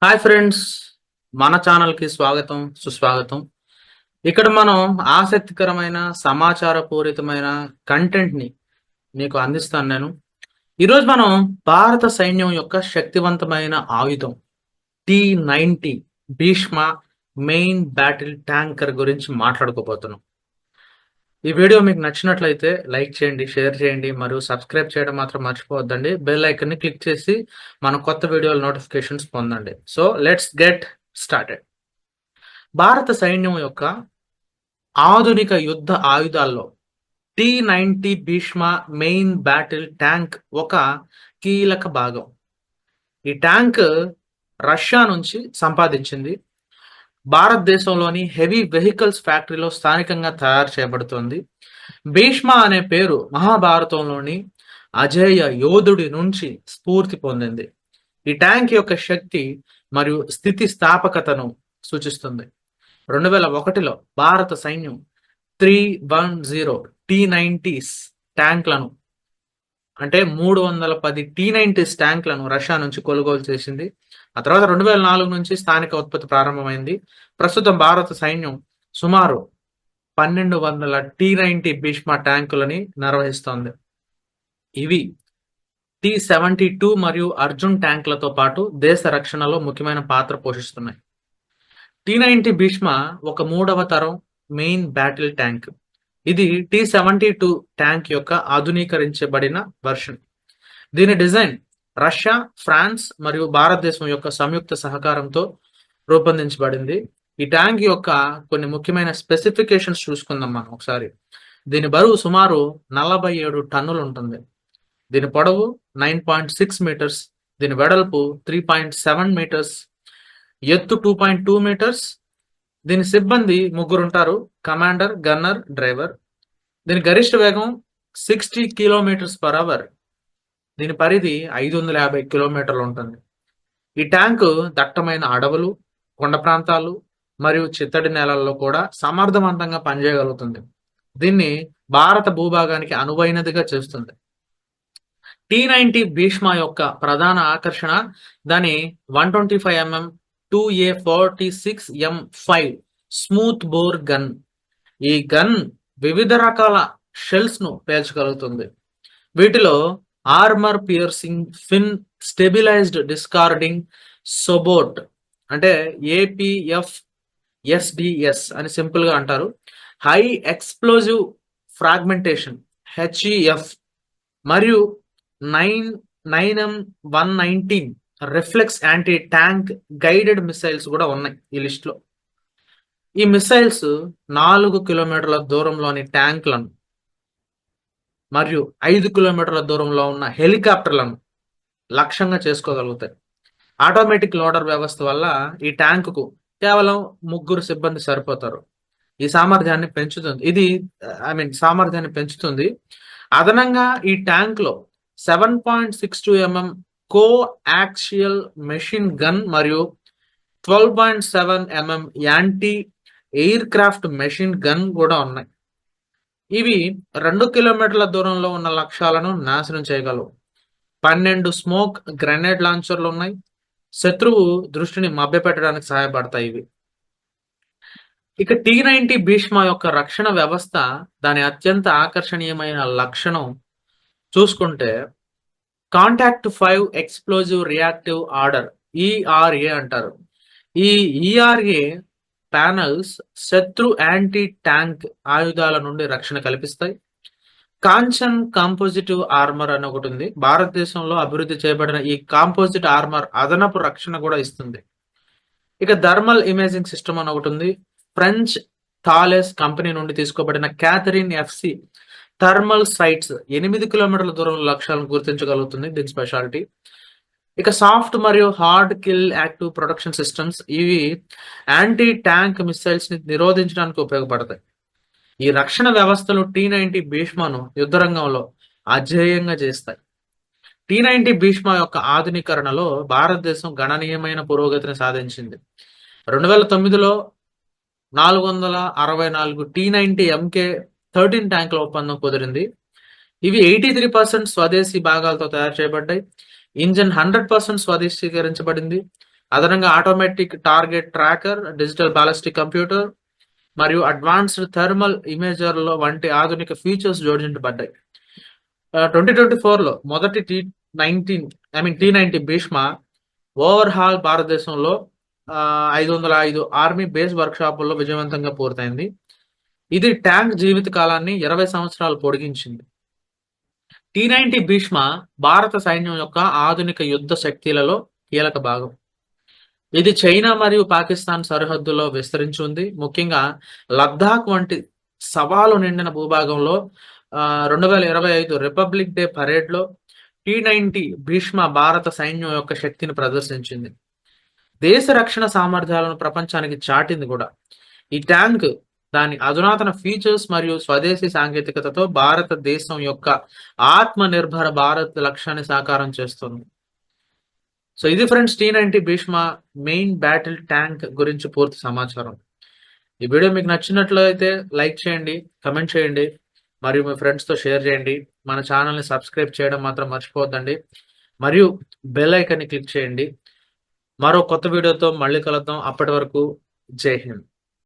Hi friends, మన ఛానల్కి స్వాగతం సుస్వాగతం. ఇక్కడ మనం ఆసక్తికరమైన సమాచారపూరితమైన కంటెంట్ని మీకు అందిస్తాను నేను. ఈరోజు మనం భారత సైన్యం యొక్క శక్తివంతమైన ఆయుధం T-90 Bhishma main battle tanker గురించి మాట్లాడుకోబోతున్నాం. ఈ వీడియో మీకు నచ్చినట్లయితే లైక్ చేయండి, షేర్ చేయండి మరియు సబ్స్క్రైబ్ చేయడం మాత్రం మర్చిపోవద్దండి. బెల్ ఐకన్ని క్లిక్ చేసి మన కొత్త వీడియోల నోటిఫికేషన్స్ పొందండి. So let's get started. భారత సైన్యం యొక్క ఆధునిక యుద్ధ ఆయుధాల్లో T-90 Bhishma main battle tank ఒక కీలక భాగం. ఈ ట్యాంక్ రష్యా నుంచి సంపాదించింది. భారతదేశంలోని హెవీ వెహికల్స్ ఫ్యాక్టరీలో స్థానికంగా తయారు చేయబడుతుంది. భీష్మ అనే పేరు మహాభారతంలోని అజేయ యోధుడి నుంచి స్ఫూర్తి పొందింది. ఈ ట్యాంక్ యొక్క శక్తి మరియు స్థితి స్థాపకతను సూచిస్తుంది. 2001లో భారత సైన్యం 310 T-90s ట్యాంక్లను అంటే 310 T-90s ట్యాంక్లను రష్యా నుంచి కొనుగోలు చేసింది. ఆ తర్వాత 2004 నుంచి స్థానిక ఉత్పత్తి ప్రారంభమైంది. ప్రస్తుతం భారత సైన్యం సుమారు 1200 T-90 భీష్మ ట్యాంకులని నిర్వహిస్తోంది. ఇవి T-72 మరియు అర్జున్ ట్యాంకులతో పాటు దేశ రక్షణలో ముఖ్యమైన పాత్ర పోషిస్తున్నాయి. T-90 భీష్మ ఒక మూడవ తరం మెయిన్ బ్యాటిల్ ట్యాంక్. ఇది T-72 ట్యాంక్ యొక్క ఆధునీకరించబడిన వర్షన్. దీని డిజైన్ రష్యా, ఫ్రాన్స్ మరియు భారతదేశం యొక్క సంయుక్త సహకారంతో రూపొందించబడింది. ఈ ట్యాంక్ యొక్క కొన్ని ముఖ్యమైన స్పెసిఫికేషన్స్ చూసుకుందాం మనం ఒకసారి. దీని బరువు సుమారు 47 టన్నులు ఉంటుంది. దీని పొడవు 9.6 మీటర్స్, దీని వెడల్పు 3.7 మీటర్స్, ఎత్తు 2.2 మీటర్స్. దీని సిబ్బంది 3 ఉంటారు: కమాండర్, గన్నర్, డ్రైవర్. దీని గరిష్ట వేగం 60 km/h. దీని పరిధి 550 కిలోమీటర్లు ఉంటుంది. ఈ ట్యాంకు దట్టమైన అడవులు, కొండ ప్రాంతాలు మరియు చిత్తడి నేలల్లో కూడా సమర్థవంతంగా పనిచేయగలుగుతుంది. దీన్ని భారత భూభాగానికి అనువైనదిగా చేస్తుంది. T-90 భీష్మ యొక్క ప్రధాన ఆకర్షణ దాని 125 mm 2A46M5 smooth bore gun. ఈ గన్ వివిధ రకాల షెల్స్ ను పేల్చగలుగుతుంది. వీటిలో ఆర్మర్ పియర్సింగ్, ఫిన్ స్టెబిలైజ్డ్ డిస్కార్డింగ్, సోబోట్ అంటే APFSDS అని సింపుల్ గా అంటారు, హై ఎక్స్ప్లోజివ్ ఫ్రాగ్మెంటేషన్ HEF మరియు 9M119 reflex anti tank guided missiles కూడా ఉన్నాయి ఈ లిస్ట్ లో. ఈ మిసైల్స్ 4 కిలోమీటర్ల దూరంలోని ట్యాంకులను మరియు 5 కిలోమీటర్ల దూరంలో ఉన్న హెలికాప్టర్లను లక్ష్యంగా చేసుకోగలుగుతాయి. ఆటోమేటిక్ లోడర్ వ్యవస్థ వల్ల ఈ ట్యాంకుకు కేవలం 3 సిబ్బంది సరిపోతారు. ఈ సామర్థ్యాన్ని పెంచుతుంది. అదనంగా ఈ ట్యాంక్ లో 7.62 mm కో యాక్సియల్ మెషిన్ గన్ మరియు 12.7 mm anti air craft machine gun కూడా ఉన్నాయి. ఇవి 2 కిలోమీటర్ల దూరంలో ఉన్న లక్ష్యాలను నాశనం చేయగలవు. 12 స్మోక్ గ్రెనేడ్ లాంచర్లు ఉన్నాయి. శత్రువు దృష్టిని మభ్యపెట్టడానికి సహాయపడతాయి ఇవి. ఇక T-90 భీష్మ యొక్క రక్షణ వ్యవస్థ దాని అత్యంత ఆకర్షణీయమైన లక్షణం చూసుకుంటే contact 5 explosive reactive order, ERA అంటారు. ఈ ERA ప్యానల్స్ శత్రు యాంటీ ట్యాంక్ ఆయుధాల నుండి రక్షణ కల్పిస్తాయి. కాంచన్ కాంపోజిటివ్ ఆర్మర్ అని ఒకటి ఉంది. భారతదేశంలో అభివృద్ధి చేయబడిన ఈ కాంపోజిట్ ఆర్మర్ అదనపు రక్షణ కూడా ఇస్తుంది. ఇక థర్మల్ ఇమేజింగ్ సిస్టమ్ అని ఒకటి ఉంది. ఫ్రెంచ్ థాలెస్ కంపెనీ నుండి తీసుకోబడిన క్యాథరిన్ FC థర్మల్ సైట్స్ 8 కిలోమీటర్ల దూరంలో లక్ష్యాలను గుర్తించగలుగుతుంది. దీని స్పెషాలిటీ. ఇక సాఫ్ట్ మరియు hard kill active protection systems, ఇవి యాంటీ ట్యాంక్ మిసైల్స్ ని నిరోధించడానికి ఉపయోగపడతాయి. ఈ రక్షణ వ్యవస్థలు T-90 భీష్మను యుద్ధరంగంలో అజేయంగా చేస్తాయి. T-90 భీష్మ యొక్క ఆధునీకరణలో భారతదేశం గణనీయమైన పురోగతిని సాధించింది. 2009లో 464 T-90 MK13 ట్యాంకుల ఒప్పందం కుదిరింది. ఇవి 83% స్వదేశీ భాగాలతో తయారు చేయబడ్డాయి. ఇంజన్ 100% స్వదేశీకరించబడింది. అదనంగా automatic target tracker, digital ballistic computer మరియు అడ్వాన్స్డ్ థర్మల్ ఇమేజర్ల వంటి ఆధునిక ఫీచర్స్ జోడించబడ్డాయి. 2024లో మొదటి T90 భీష్మ ఓవర్హాల్ భారతదేశంలో 505 ఆర్మీ బేస్ వర్క్షాపుల్లో విజయవంతంగా పూర్తయింది. ఇది ట్యాంక్ జీవిత కాలాన్ని 20 సంవత్సరాలు పొడిగించింది. T90 భీష్మ భారత సైన్యం యొక్క ఆధునిక యుద్ధ శక్తులలో కీలక భాగం. ఇది చైనా మరియు పాకిస్తాన్ సరిహద్దులో విస్తరించి ఉంది. ముఖ్యంగా లద్దాఖ్ వంటి సవాలు నిండిన భూభాగంలో 2025 రిపబ్లిక్ డే పరేడ్లో T90 భీష్మ భారత సైన్యం యొక్క శక్తిని ప్రదర్శించింది. దేశ రక్షణ సామర్థ్యాలను ప్రపంచానికి చాటింది కూడా. ఈ ట్యాంక్ దాని అధునాతన ఫీచర్స్ మరియు స్వదేశీ సాంకేతికతతో భారతదేశం యొక్క ఆత్మ నిర్భర భారత్ లక్ష్యాన్ని సాకారం చేస్తుంది. సో ఇది friends T90 Bhishma main battle tank గురించి పూర్తి సమాచారం. ఈ వీడియో మీకు నచ్చినట్లయితే లైక్ చేయండి, కమెంట్ చేయండి మరియు మీ ఫ్రెండ్స్తో షేర్ చేయండి. మన ఛానల్ని సబ్స్క్రైబ్ చేయడం మాత్రం మర్చిపోవద్దండి. మరియు బెల్ ఐకాన్ని క్లిక్ చేయండి. మరో కొత్త వీడియోతో మళ్ళీ కలుద్దాం. అప్పటి వరకు జై హింద్.